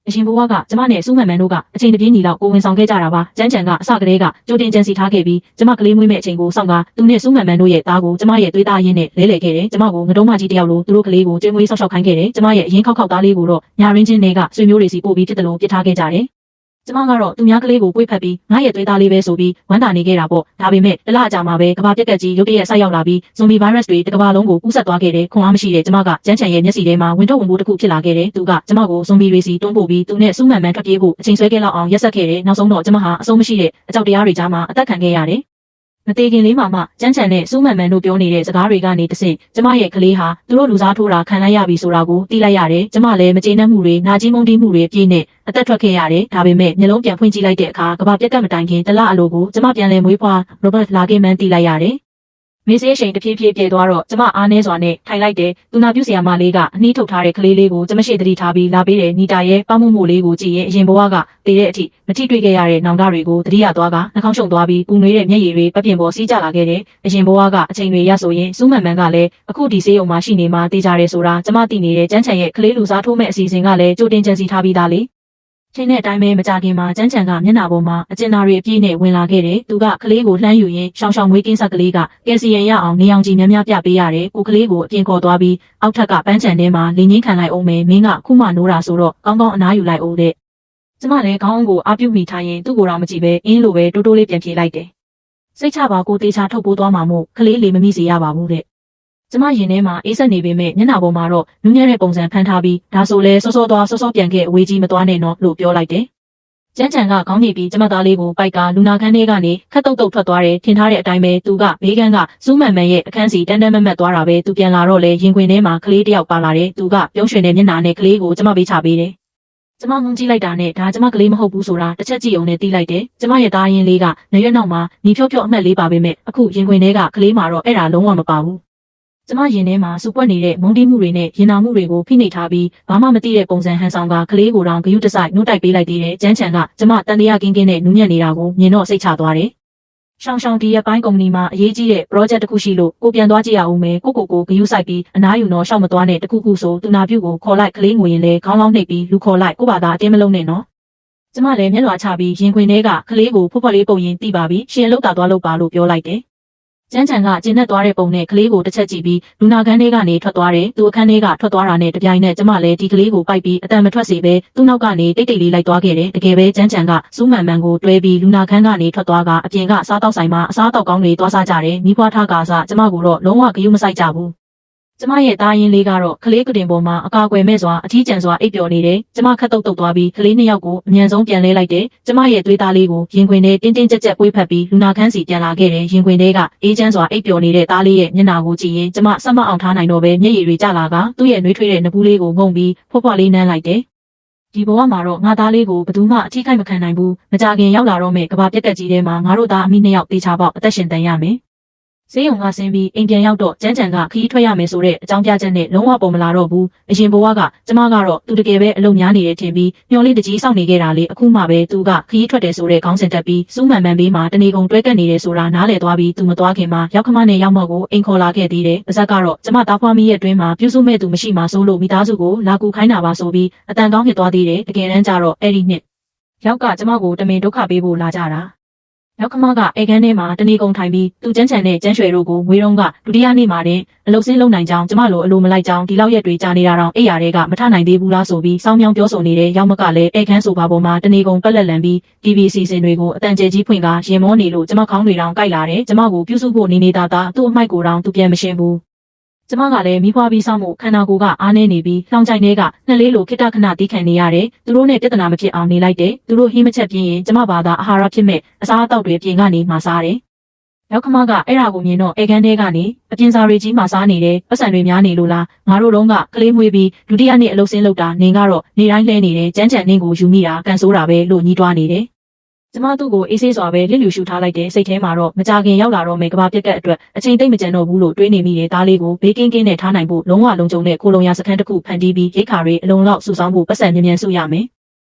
အရှင်ဘဝကကျမနဲ့စူးမှန်မှန်တို့ကအချိန်တစ်ပြေးညီလောက်ကိုဝင်ဆောင်ခဲ့ကြတာပါကျန်းချန်ကအစကတည်းကကြိုတင်ကြံစီထားခဲ့ပြီးကျမကလေးမွေးမဲ့အချိန်ကိုစောင့်ကသူနဲ့စူးမှန်မှန်တို့ရဲ့သားကိုကျမရဲ့သွေးသားရင်းနဲ့လဲလှယ်ခဲ့တယ်ကျမကိုငတုံးမကြီးတယောက်လိုသူတို့ကလေးကိုကျွေးမွေးဆောက်ရှောက်ခိုင်းခဲ့တယ်ကျမရဲ့အရင်ခောက်သားလေးကိုတော့ညာရင်းချင်းတွေကဆွေမျိုးတွေစီပို့ပြီးဖြစ်တယ်လို့ပြစ်ထားခဲ့ကြတယ်ကျမကတော့သူများကလေးကိုပွေ့ဖက်ပြီးငါရဲ့သွေးသားလေးပဲဆိုပြီးဝမ်းသာနေခဲ့တာပေါ့ဒါပေမဲ့တလအကြာမှာပဲကဘာပြက်ကက်ကြီးရုတ်တရက်ဆိုက်ရောက်လာပြီးဇွန်ဘီဗိုင်းရပ်စ်တွေတစ်ကမ္ဘာလုံးကိုကူးစက်သွားခဲ့တယ်ခွန်အားမရှိတဲ့ကျမကကျန်းချန်ရဲ့မျက်စိထဲမှာဝင်ထုတ်ဝင်ပိုးတစ်ခုဖြစ်လာခဲ့တယ်သူကကျမကိုဇွန်ဘီတွေစီတွန်းပို့ပြီးသူနဲ့စူးမှန်မှန်ထွက်ပြေးဖို့အချိန်ဆွဲခဲ့လောက်အောင်ရက်ဆက်ခဲ့တယ်နောက်ဆုံးတော့ကျမဟာအဆုံးမရှိတဲ့အကြောက်တရားတွေကြားမှာအသက်ခံခဲ့ရတယ်မသေးခင်လေးမှကျန်းချန်နဲ့စူးမှန်မှန်တို့ပြောနေတဲ့စကားတွေကနေတဆင့်ကျမရဲ့ကလေးဟာသူတို့လူစားထိုးတာခံလိုက်ရပြီဆိုတာကိုသိလိုက်ရတယ်ကျမလည်းမကျေနပ်မှုတွေနာကျင်မုန်းတီးမှုတွေပြည့်နဲ့အသက်ထွက်ခဲ့ရတယ်ဒါပေမဲ့မျက်လုံးပြန်ဖွင့်ကြည့်လိုက်တဲ့အခါကဘာပြက်ကမတိုင်ခင်တလအလိုကိုကျမပြန်လဲမွေးဖွားရောဘတ်လာကင်မန်သိလိုက်ရတယ်မေးစေးရှိန်တဖြည်းဖြည်းပြေသွားတော့ကျမအားနေစွာနဲ့ထိုင်လိုက်တယ်သူနာပြုဆရာမလေးကအနှီးထုတ်ထားတဲ့ကလေးလေးကိုကျမရှိတတိထားပြီးလာပေးတယ်နီတာရဲ့ပေါမှုမှုလေးကိုကြည့်ရင်အရင်ဘဝကတည်တဲ့အထိမထိတွေ့ခဲ့ရတဲ့နောင်တတွေကိုတတိယသွားကနှာခေါင်းရှုံသွားပြီးပူနွေးတဲ့မျက်ရည်တွေပပြင်ပေါ်စီးကျလာခဲ့တယ်အရင်ဘဝကအချိန်တွေရဆိုရင်စူးမှန်မှန်ကလည်းအခုဒီဆေးရုံမှာရှိနေမှတေးကြတယ်ဆိုတာကျမသိနေတဲ့ကျန်းချန်ရဲ့ကလေးလူစားထိုးမဲ့အစီအစဉ်ကလည်းကြိုတင်ကြံစီထားပြီးသားလေချိန်တဲ့အတိုင်းပဲမကြခင်မှာကျန်းချန်ကမျက်နှာပေါ်မှာအကျဉ်းသားတွေအပြည့်နဲ့ဝင်လာခဲ့တယ်။သူကကလေးကိုလှမ်းယူရင်းရှောင်းမွေးကင်းဆက်ကလေးကကယ်ဆီယမ်ရအောင်နေအောင်ကြီးများများပြပေးရတယ်။ကိုကလေးကိုအပြင်ခေါ်သွားပြီးအောက်ထက်ကပန်းချန်ထဲမှာလင်းငင်းခံလိုက်အောင်မယ်။မင်းကခုမှနိုးတာဆိုတော့ကောင်းကောင်းအနားယူလိုက်အောင်တဲ့။ကျမလည်းခေါင်းကိုအားပြုမိထားရင်သူ့ကိုယ်တော်မကြည့်ပဲအင်းလိုပဲတိုးတိုးလေးပြန်ပြေးလိုက်တယ်။စိတ်ချပါကိုတေချာထုတ်ပိုးသွားမှာမို့ကလေးလေးမမိစေရပါဘူးတဲ့။ကျမရင်ထဲမှာအေးဆက်နေပေမဲ့မျက်နှာပေါ်မှာတော့နူးညံ့တဲ့ပုံစံဖန်ထားပြီးဒါဆိုလဲစောစောပြန်ခဲ့အဝေးကြီးမသွားနဲ့နော်လို့ပြောလိုက်တယ်။ကျန်းချန်ကခေါင်းညိပြီးကျမသားလေးကိုပိုက်ကလူနာခန်းထဲကနေခက်တုတ်ထွက်သွားတယ်ထင်ထားတဲ့အတိုင်းပဲသူကဘေးကန်းကစူးမှန်မှန်ရဲ့အခန်းစီတန်းမတ်သွားတာပဲသူပြန်လာတော့လေရင်ခွင်ထဲမှာကလေးတယောက်ပါလာတယ်သူကပြုံးရွှင်တဲ့မျက်နှာနဲ့ကလေးကိုကျမပေးချပေးတယ်ကျမငုံကြည့်လိုက်တာနဲ့ဒါကျမကလေးမဟုတ်ဘူးဆိုတာတစ်ချက်ကြည့်အောင်နဲ့သိလိုက်တယ်ကျမရဲ့သားရင်းလေးကနရွက်နောက်မှာညီဖြော့အမှတ်လေးပါပေမဲ့အခုရင်ခွင်ထဲကကလေးမှာတော့အဲ့ဒါလုံးဝမပါဘူးကျမရင်ထဲမှာစူပွက်နေတဲ့မုန်းတီးမှုတွေနဲ့ရင်နာမှုတွေကိုဖိနှိပ်ထားပြီးဘာမှမသိတဲ့ပုံစံဟန်ဆောင်ကကလေးကိုတောင်ဂယုတစိုက်နှုတ်တိုက်ပေးလိုက်သေးတယ်ကျန်းချန်ကကျမတန်တရားကင်းနဲ့နူးညံ့နေတာကိုမြင်တော့စိတ်ချသွားတယ်ရှောင်းဒီရဲ့ပိုင်းကုမ္ပဏီမှာအရေးကြီးတဲ့ project တစ်ခုရှိလို့ကိုပြန်သွားကြည့်ရအောင်မယ်ကိုဂယုစိုက်ပြီးအနားယူတော့ရှောက်မသွားနဲ့တခုဆိုသူနာပြုကိုခေါ်လိုက်ကလေးငွေရင်လဲခေါင်းလောင်းနှိပ်ပြီးလူခေါ်လိုက်ကိုဘာသာအတင်းမလုံးနဲ့နော်ကျမလည်းမျက်လွှာချပြီးရင်ခွင်ထဲကကလေးကိုဖွက်လေးပုံရင်တိပါပြီးရှင်လောက်တာသွားလို့ပါလို့ပြောလိုက်တယ်ကျန်းချန်ကကျဉ်နဲ့သွားတဲ့ပုံနဲ့ကလေးကိုတစ်ချက်ကြည့်ပြီးလူနာခန်းထဲကနေထွက်သွားတယ်သူအခန်းထဲကထွက်သွားတာနဲ့တပြိုင်နက်ကျမလည်းဒီကလေးကိုပိုက်ပြီးအတန်မထွက်စေပဲသူ့နောက်ကနေတိတ်လေးလိုက်သွားခဲ့တယ်တကယ်ပဲကျန်းချန်ကစူးမှန်မှန်ကိုတွဲပြီးလူနာခန်းကနေထွက်သွားကအပြင်ကစားတောက်ဆိုင်မှာအစားတောက်ကောင်းတွေသွားစားကြတယ်မိဖွားထားကစားကျမကိုတော့လုံးဝဂယုမဆိုင်ကြဘူးကျမရဲ့သားရင်းလေးကတော့ကလေးကတင်ပေါ်မှာအကာအကွယ်မဲ့စွာအထီးကျန်စွာအိပ်ပျော်နေတယ်ကျမခက်တုတ်သွားပြီးကလေးနှစ်ယောက်ကိုအမြန်ဆုံးပြန်လဲလိုက်တယ်ကျမရဲ့သွေးသားလေးကိုရင်ခွင်ထဲတင်းကြပ်ပွေးဖက်ပြီးလူနာခန်းစီပြန်လာခဲ့တယ်ရင်ခွင်ထဲကအေးချမ်းစွာအိပ်ပျော်နေတဲ့သားလေးရဲ့မျက်နှာကိုကြည့်ရင်ကျမဆက်မအောင်ထားနိုင်တော့ပဲမျက်ရည်တွေကျလာကသူ့ရဲ့နှွေးထွေးတဲ့နဘူးလေးကိုငုံပြီးဖွက်လေးနမ်းလိုက်တယ်ဒီဘဝမှာတော့ငါသားလေးကိုဘယ်သူမှအထီးခိုက်မခံနိုင်ဘူးမကြခင်ရောက်လာတော့မဲ့ကဘာပြက်ကက်ကြီးထဲမှာငါတို့သားအမိနှစ်ယောက်တေချာပေါက်အသက်ရှင်တန်ရမယ်ဆေးရုံကဆင်းပြီးအိမ်ပြန်ရောက်တော့ကျန်းချန်ကခီးထွက်ရမယ်ဆိုတဲ့အကြောင်းပြချက်နဲ့လုံးဝပေါ်မလာတော့ဘူးအရင်ဘဝကကျမကတော့သူတကယ်ပဲအလုပ်များနေတယ်ထင်ပြီးမျောလေးတကြီးစောင့်နေခဲ့တာလေအခုမှပဲသူကခီးထွက်တယ်ဆိုတဲ့ခေါင်းစဉ်တက်ပြီးစူးမှန်မှန်ပေးမှာတနေကုန်တွဲကပ်နေတယ်ဆိုတာနားလည်သွားပြီးသူမသွားခင်မှာရောက်ခမနဲ့ရောက်မော့ကိုအိမ်ခေါ်လာခဲ့သေးတယ်ပါဇက်ကတော့ကျမသားဖွားမိရဲ့အတွင်းမှာပြုစုမဲ့သူမရှိမှဆိုလို့မိသားစုကိုလာကူခိုင်းတာပါဆိုပြီးအတန်ကောင်းဖြစ်သွားသေးတယ်တကယ်တမ်းကျတော့အဲ့ဒီနှစ်ရောက်ကကျမကိုတမင်ဒုက္ခပေးဖို့လာကြတာရောက်ခမကအေကန်းထဲမှာတနေကုန်ထိုင်ပြီးသူကျန်းချန်နဲ့ကျန်းရွှေတို့ကိုငွေတုံးကဒုတိယနေ့မှာတဲ့အလုတ်စင်းလုံနိုင်ကြောင်းကျမလိုအလိုမလိုက်ကြောင်းဒီလောက်ရက်တွေကြာနေတာတော့အိယာတွေကမထနိုင်သေးဘူးလားဆိုပြီးစောင်းမြောင်းပြောဆိုနေတဲ့ရောက်မကလည်းအေကန်းဆိုပါပေါ်မှာတနေကုန်ပက်လက်လန်ပြီး TV စီစဉ်တွေကိုအတန်ကျဲကြီးဖွင့်ကရင်မောနေလို့ကျမခေါင်းတွေတောင်ကိုက်လာတယ်ကျမကိုပြုစုဖို့နေတာသူ့အမိုက်ကိုတောင်သူပြန်မရှင်းဘူးကျမကလည်းမိဖွားပြီးစောင့်မှုခန္ဓာကိုယ်ကအားနေနေပြီးလောင်ချိုင်တွေကနှစ်လေးလိုခိတခဏတီးခံနေရတယ်သူတို့နဲ့ပြဿနာမဖြစ်အောင်နေလိုက်တယ်သူတို့ဟင်းမချက်ပြင်းရင်ကျမဘာသာအာဟာရဖြစ်မဲ့အစားအသောက်တွေပြင်ကနေမှစားတယ်ရောက်ခမကအဲ့ဒါကိုမြင်တော့အေကန်းထဲကနေအပြင်စာတွေကြီးမှစားနေတယ်ပတ်စံတွေများနေလို့လားငါတို့တော့ကကလေးမွေးပြီးဒုတိယနေ့အလုပ်ဆင်းလုပ်တာနင်ကတော့နေတိုင်းလဲနေတယ်ကြမ်းကြံနင်းကိုယူမိတာကန်ဆိုးတာပဲလို့ညီးတွားနေတယ်ကျမသူ့ကိုအေးဆေးစွာပဲလစ်လျူရှုထားလိုက်တဲ့စိတ်ထဲမှာတော့မကြခင်ရောက်လာတော့မယ်ကဘာပြက်ကက်အတွက်အချိန်သိမ့်မကျန်တော့ဘူးလို့တွေးနေမိတဲ့သားလေးကိုဘေးကင်းနဲ့ထားနိုင်ဖို့လုံးဝလုံခြုံတဲ့ကိုလုံရစခန်းတစ်ခုဖန်တီးပြီးရိတ်ခါတွေအလုံးလောက်စုဆောင်းဖို့ပတ်စံမြန်စုရမယ်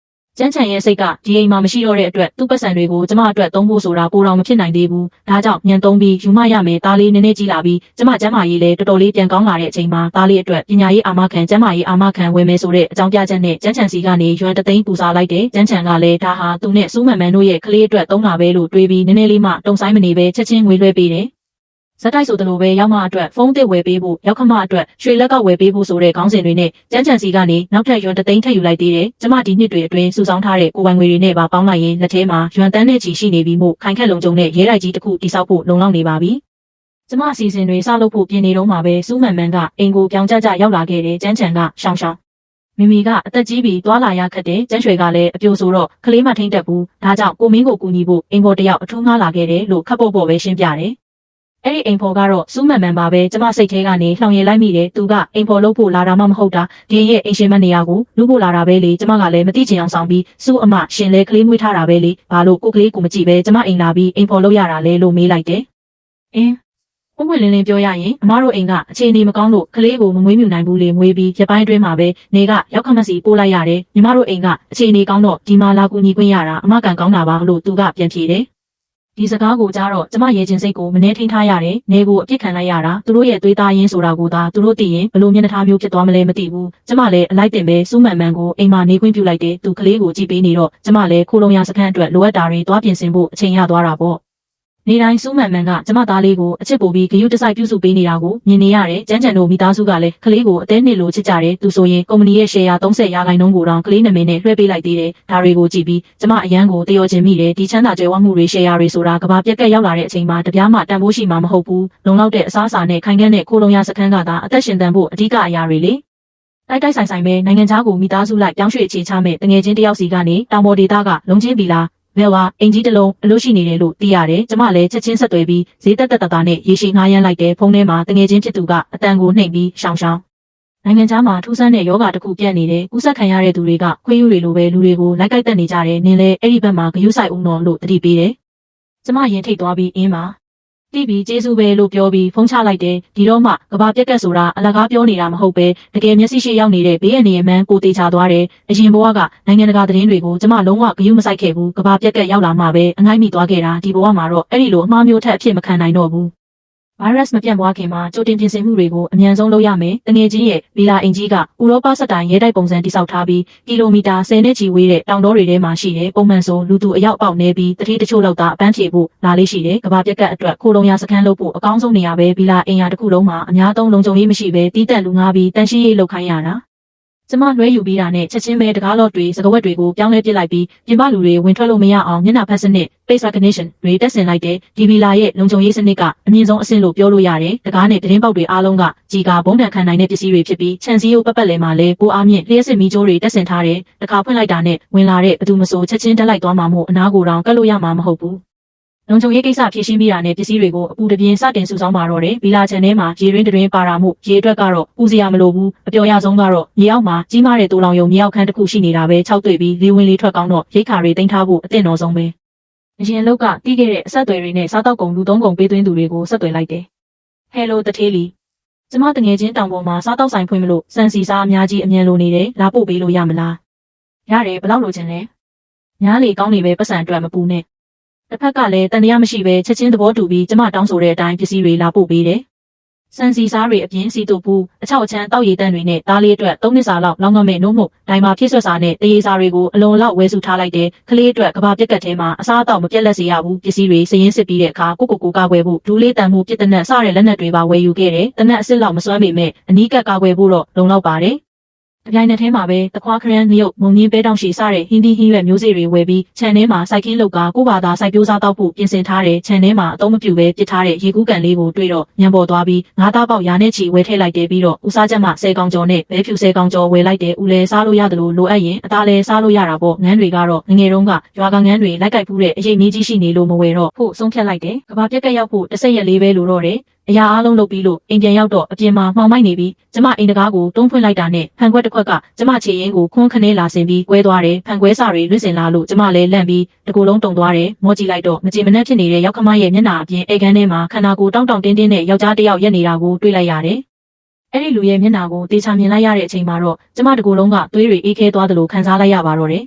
ကျန်းချန်ရဲ့စိတ်ကဒီအိမ်မှာမရှိတော့တဲ့အတွက်သူ့ပတ်စံတွေကိုကျမအတွက်သုံးဖို့ဆိုတာပိုတော့မဖြစ်နိုင်သေးဘူး။ဒါကြောင့်ညံသုံးပြီးယူမရမယ်သားလေးနည်းနည်းကြီးလာပြီးကျမကျမ်းမာရေးလည်းတော်တော်လေးပြန်ကောင်းလာတဲ့အချိန်မှာသားလေးအတွက်ပညာရေးအာမခံကျမ်းမာရေးအာမခံဝင်မယ်ဆိုတဲ့အကြောင်းပြချက်နဲ့ကျန်းချန်စီကနေရွမ်တသိန်းပူစားလိုက်တယ်။ကျန်းချန်ကလည်းဒါဟာသူနဲ့စူးမန်မန်တို့ရဲ့ကလေးအတွက်သုံးတာပဲလို့တွေးပြီးနည်းနည်းလေးမှတုံဆိုင်မနေပဲချက်ချင်းငွေလွှဲပေးတယ်။ဇက်တိုက်ဆိုတလို့ပဲရောက်မအတွက်ဖုန်းတစ်ဝယ်ပေးဖို့ရောက်ခမအတွက်ရွှေလက်ကဝယ်ပေးဖို့ဆိုတဲ့ခေါင်းစဉ်တွေနဲ့ကျန်းချန်စီကနေနောက်ထပ်ရွမ်တသိန်းထပ်ယူလိုက်သေးတယ်။ကျမဒီနှစ်တွေအတွင်းစုဆောင်းထားတဲ့ကိုပိုင်ငွေတွေနဲ့ပါပေါင်းလိုက်ရင်လက်ထဲမှာရွမ်တန်းနဲ့ချီရှိနေပြီးမို့ခိုင်ခက်လုံခြုံတဲ့ရဲတိုက်ကြီးတစ်ခုတိစောက်ဖို့လုံလောက်နေပါပြီ။ကျမအစီအစဉ်တွေစလုပ်ဖို့ပြင်နေတော့မှာပဲစူးမန်မန်ကအင်ကိုပြောင်းကြရောက်လာခဲ့တယ်ကျန်းချန်ကရှောင်းမိမိကအသက်ကြီးပြီးတွာလာရခက်တယ်ကျန်းရွှေကလည်းအပြိုဆိုတော့ကလေးမထိန်တက်ဘူးဒါကြောင့်ကိုမင်းကိုကူညီဖို့အင်ကိုတယောက်အထူးငှားလာခဲ့တယ်လို့ခပ်ပေါ့ပေါ့ပဲရှင်းပြတယ်အဲ့ဒီအိမ်ဖော်ကတော့စူးမန်မန်ပါပဲကျမစိတ်ထဲကနေလှောင်ရည်လိုက်မိတယ်သူကအိမ်ဖော်လုပ်ဖို့လာတာမှမဟုတ်တာဒီရဲ့အိမ်ရှင်မနေရကိုလူဖို့လာတာပဲလေကျမကလည်းမသိချင်အောင်ဆောင်ပြီးစူးအမရှင်လဲကလေးမွေးထားတာပဲလေဘာလို့ကိုကလေးကိုမကြည့်ပဲကျမအိမ်လာပြီးအိမ်ဖော်လုပ်ရတာလဲလို့မေးလိုက်တယ်ပွင့်ပွင့်လင်းလင်းပြောရရင်အမတို့အိမ်ကအခြေအနေမကောင်းလို့ကလေးကိုမမွေးမြူနိုင်ဘူးလေမွေးပြီးရပိုင်းအတွင်းမှာပဲနေကရောက်ခမစီပို့လိုက်ရတယ်ညီမတို့အိမ်ကအခြေအနေကောင်းတော့ဒီမှာလာကူညီခွင့်ရတာအမကန်ကောင်းတာပါလို့သူကပြန်ဖြေတယ်ဒီစကားကိုကြားတော့ကျမရဲ့ချင်းစိတ်ကိုမနှဲထိန်ထားရတယ်နေကိုအပြစ်ခံလိုက်ရတာသူတို့ရဲ့သွေးသားရင်းဆိုတာကိုသာသူတို့သိရင်ဘလို့မျက်နှာထားမျိုးဖြစ်သွားမလဲမသိဘူးကျမလည်းအလိုက်တင်ပဲစူးမန်မန်ကိုအိမ်မှာနေခွင့်ပြုလိုက်တယ်သူကလေးကိုကြည့်ပေးနေတော့ကျမလည်းခိုးလုံးရစခန်းအတွက်လိုအပ်တာတွေတွားပြင်ဆင်ဖို့အချိန်ရသွားတာပေါ့နေတိုင်းစူးမန်မန်ကကျမသားလေးကိုအချစ်ပို့ပြီးဂရုတစိုက်ပြုစုပေးနေတာကိုမြင်နေရတယ်ကျန်းကျန်တို့မိသားစုကလည်းကလေးကိုအသေးနှစ်လိုချစ်ကြတယ်သူဆိုရင်ကုမ္ပဏီရဲ့ရှယ်ယာ30%ကိုတောင်ကလေးနာမည်နဲ့လွှဲပေးလိုက်သေးတယ်ဒါတွေကိုကြည့်ပြီးကျမအရန်ကိုတယောချင်မိတယ်ဒီချမ်းသာကြွယ်ဝမှုတွေရှယ်ယာတွေဆိုတာကဘာပြက်ကက်ရောက်လာတဲ့အချိန်မှာတပြားမှတန်ဖိုးရှိမှာမဟုတ်ဘူးလုံလောက်တဲ့အစားအစာနဲ့ခိုင်ခန့်တဲ့ခိုးလုံးရစခန်းကသာအသက်ရှင်တန်ဖို့အဓိကအရာတွေလေတိုက်ဆိုင်ပဲနိုင်ငံခြားကိုမိသားစုလိုက်ပြောင်းရွှေ့အခြေချမဲ့တငယ်ချင်းတယောက်စီကနေတောင်ပေါ်ဒေသကလုံချင်းပြီလားဘယ်ဝါအင်ကြီးတစ်လုံးအလို့ရှိနေတယ်လို့သိရတယ်ကျမလည်းချက်ချင်းဆက်သွယ်ပြီးဈေးတက်နဲ့ရေရှည်ငှားရမ်းလိုက်တဲ့ဖုန်းထဲမှာတငယ်ချင်းဖြစ်သူကအတန်ကိုနှိမ်ပြီးရှောင်းနိုင်ငံခြားမှာထူးဆန်းတဲ့ယောဂတစ်ခုပြန့်နေတယ်ကူးစက်ခံရတဲ့သူတွေကခွေးယူတွေလိုပဲလူတွေကိုလိုက်ကိုက်တက်နေကြတယ်နင်းလဲအဲ့ဒီဘက်မှာဂယုဆိုင်ဦးတော်လို့တတိပေးတယ်ကျမရင်ထိတ်သွားပြီးအင်းမှာတိပြီးကျေးဇူးပဲလို့ပြောပြီးဖုန်းချလိုက်တယ်ဒီတော့မှကဘာပြက်ကက်ဆိုတာအလကားပြောနေတာမဟုတ်ပဲတကယ်မျက်စိရှိရောက်နေတဲ့ဘေးအနေအမှန်ကိုတေချာသွားတယ်အရင်ဘဝကနိုင်ငံတကာသတင်းတွေကိုကျမလုံးဝဂရုမစိုက်ခဲ့ဘူးကဘာပြက်ကက်ရောက်လာမှပဲအငိုက်မိသွားခဲ့တာဒီဘဝမှာတော့အဲ့ဒီလိုအမှားမျိုးထက်အဖြစ်မခံနိုင်တော့ဘူးဗိုင်းရပ်စ်မပြန့်ပွားခင်မှာကြိုတင်ပြင်ဆင်မှုတွေကိုအမြန်ဆုံးလုပ်ရမယ်။တငယ်ချင်းရဲ့ဗီလာအင်ကြီးကဥရောပစက်တိုင်ရဲတိုက်ပုံစံတိစောက်ထားပြီးကီလိုမီတာ10နဲ့ချီဝေးတဲ့တောင်တောတွေထဲမှာရှိတဲ့ပုံမှန်ဆိုလူသူအယောက်ပေါက်နေပြီးတတိတချို့လောက်သာအပန်းဖြေဖို့လာလေးရှိတယ်။ကဘာပြက်ကက်အတွက်ခိုးလုံးရစခန်းလုပ်ဖို့အကောင်းဆုံးနေရာပဲဗီလာအင်ယာတစ်ခုလုံးမှာအများသုံးလုံခြုံရေးမရှိပဲတီးတက်လူငါပြီးတန်ရှင်းရေးလုပ်ခိုင်းရတာ။ကျမလွှဲယူပြီးတာနဲ့ချက်ချင်းပဲတကားလော့တွေစကဝက်တွေကိုပြောင်းလဲပစ်လိုက်ပြီးပြင်ပလူတွေဝင်ထွက်လို့မရအောင်မျက်နှာဖက်စနစ် face recognition တွေတက်ဆင်လိုက်တဲ့ဒီဗီလာရဲ့လုံခြုံရေးစနစ်ကအမြင့်ဆုံးအဆင့်လို့ပြောလို့ရတယ်တကားနဲ့သတင်းပေါက်တွေအားလုံးကကြီးကဘုံတန်ခံနိုင်တဲ့ပစ္စည်းတွေဖြစ်ပြီးခြံစည်းရိုးပတ်လည်မှာလည်းပိုအားမြင့်လျှက်စစ်မီးကြိုးတွေတက်ဆင်ထားတယ်တခါဖွင့်လိုက်တာနဲ့ဝင်လာတဲ့ဘသူမဆိုချက်ချင်းတက်လိုက်သွားမှာမို့အနားကိုတောင်ကတ်လို့ရမှာမဟုတ်ဘူးလုံခြုံရေးကိစ္စဖြည့်ရှင်းပြီးတာနဲ့ပစ္စည်းတွေကိုအပူတပြင်းစတင်စုဆောင်းပါတော့တယ်ဗီလာချန်ထဲမှာရေရင်းတွင်ပါတာမှုရေအတွက်ကတော့ပူစရာမလိုဘူးအပျော်ရဆုံးကတော့မြေအောက်မှာကြီးမားတဲ့တိုးလောင်ယုံမြေအောက်ခန်းတစ်ခုရှိနေတာပဲ၆တွေ့ပြီးလေဝင်လေထွက်ကောင်းတော့ရိတ်ခါတွေတင်ထားဖို့အသင့်တော်ဆုံးပဲအရင်လောက်ကတီးခဲ့တဲ့အဆက်အသွယ်တွေနဲ့စားတောက်ကုန်လူသုံးကုန်ပေးသွင်းသူတွေကိုဆက်သွယ်လိုက်တယ်ဟယ်လိုတထေးလီကျမတငယ်ချင်းတောင်ပေါ်မှာစားတောက်ဆိုင်ဖွင့်မလို့စံစီစားအများကြီးအမြန်လိုနေတယ်လာပို့ပေးလို့ရမလားရတယ်ဘယ်လောက်လိုချင်လဲညားလေကောင်းနေပဲပတ်စံအတွက်မပူနဲ့တစ်ဖက်ကလည်းတန်တရားမရှိပဲချက်ချင်းသဘောတူပြီးကျမတောင်းဆိုတဲ့အတိုင်းပစ္စည်းတွေလာပို့ပေးတယ်။စံစီစားတွေအပြင်စီတူပူအချောက်အချမ်းတောက်ရည်တန်းတွေနဲ့သားလေးအတွက်3နှစ်စာလောက်လောင်းကမဲ့နှုတ်မှုဒိုင်မာဖြစ်ဆွတ်စာနဲ့တရေစာတွေကိုအလုံးလောက်ဝဲစုထားလိုက်တယ်။ကလေးအတွက်ကဘာပြက်ကတ်ထဲမှာအစားအသောက်မပြတ်လက်စေရဘူးပစ္စည်းတွေစရင်စစ်ပြီးတဲ့အခါကိုကာကွယ်ဖို့ဒူးလေးတန်မှုပြစ်တနက်စတဲ့လက်နက်တွေပါဝယ်ယူခဲ့တယ်။တနက်အစ်စ်လောက်မစွမ်းပေမဲ့အနီးကပ်ကာကွယ်ဖို့တော့လုံလောက်ပါတယ်။အပြိုင်နက်ထဲမှာပဲတခွားခရမ်းမြုပ်မုံကြီးပဲတောင်ရှိစတဲ့ဟင်းသီးဟင်းရွက်မျိုးစေ့တွေဝယ်ပြီးခြံထဲမှာစိုက်ခင်းလုပ်ကကိုဘာသာစိုက်ပျိုးစားတောက်ဖို့ပြင်ဆင်ထားတဲ့ခြံထဲမှာအသုံးမပြုပဲပစ်ထားတဲ့ရေကူးကန်လေးကိုတွေ့တော့ညံပေါ်သွားပြီးငါးသားပေါက်ရာနဲ့ချီဝယ်ထည့်လိုက်တယ်ပြီးတော့ဦးစားချက်မှ10ကောင်ကျော်နဲ့ဘဲဖြူ10ကောင်ကျော်ဝယ်လိုက်တယ်ဦးလဲစားလို့ရတယ်လို့လိုအပ်ရင်အသားလဲစားလို့ရတာပေါ့ငန်းတွေကတော့ငငယ်တုန်းကရွာကငန်းတွေလိုက်ကြိုက်ဖူးတဲ့အရေးကြီးရှိနေလို့မဝယ်တော့ဖို့ဆုံးဖြတ်လိုက်တယ်ကဘာပြက်ကက်ရောက်ဖို့တစ်ဆက်ရက်လေးပဲလိုတော့တယ်အရာအားလုံးလုပ်ပြီးလို့အိမ်ပြန်ရောက်တော့အပြင်မှာမှောင်မိုက်နေပြီးကျမအိမ်တကားကိုတွန်းဖွင့်လိုက်တာနဲ့ဖန်ခွက်တစ်ခွက်ကကျမခြေရင်းကိုခွန်းခနဲလာဆင်ပြီးကွဲသွားတယ်ဖန်ခွဲစာတွေလွင့်စင်လာလို့ကျမလည်းလန့်ပြီးတကူလုံးတုံသွားတယ်မောကြည့်လိုက်တော့မကြည်မနှက်ဖြစ်နေတဲ့ရောက်ခမရဲ့မျက်နှာအပြင်အိတ်ခမ်းထဲမှာခန္ဓာကိုယ်တောင့်တင်းနဲ့ယောက်ျားတစ်ယောက်ရက်နေတာကိုတွေ့လိုက်ရတယ်အဲ့ဒီလူရဲ့မျက်နှာကိုတေချာမြင်လိုက်ရတဲ့အချိန်မှာတော့ကျမတကူလုံးကသွေးတွေအေးခဲသွားသလိုခံစားလိုက်ရပါတော့တယ်